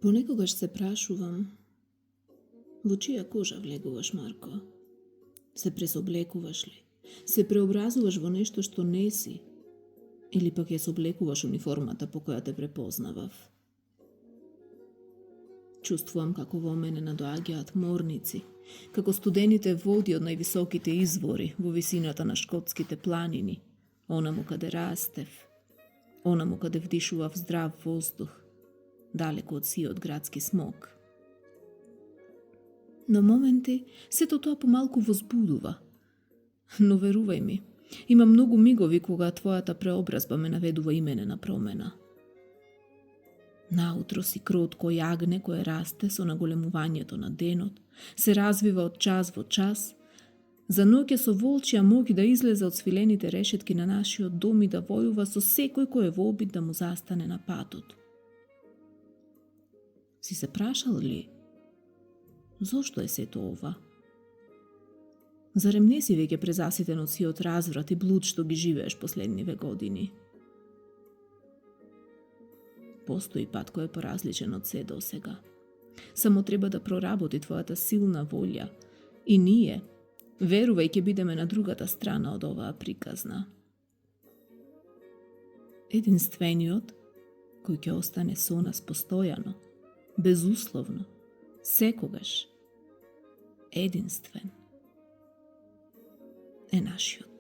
Понекогаш се прашувам, во чија кожа влегуваш, Марко? Се презоблекуваш ли? Се преобразуваш во нешто што не си? Или пак ја соблекуваш униформата по која те препознавав? Чувствувам како во мене надоаѓаат морници, како студените води од највисоките извори во висината на шкотските планини, онаму каде растев, онаму каде вдишував здрав воздух, далеку од сиот градски смог. На моменти сето тоа помалку возбудува, но верувај ми, има многу мигови кога твојата преобразба ме наведува и мене на промена. Наутро си кротко јагне кое расте со наголемувањето на денот, се развива од час во час, за ноќе со волчја моќ да излезе од свилените решетки на нашиот дом и да војува со секој кој е во обид да му застане на патот. Си се прашал ли? Зошто е сето ова? Зарем не си веќе презаситен од сиот разврат и блуд што ги живееш последниве години? Постои пат кој е поразличен од се до сега. Само треба да проработи твојата силна волја и ние, верувај, ќе бидеме на другата страна од оваа приказна. Единствениот, кој ќе остане со нас постојано, безусловно, секогаш, единствен, е нашиот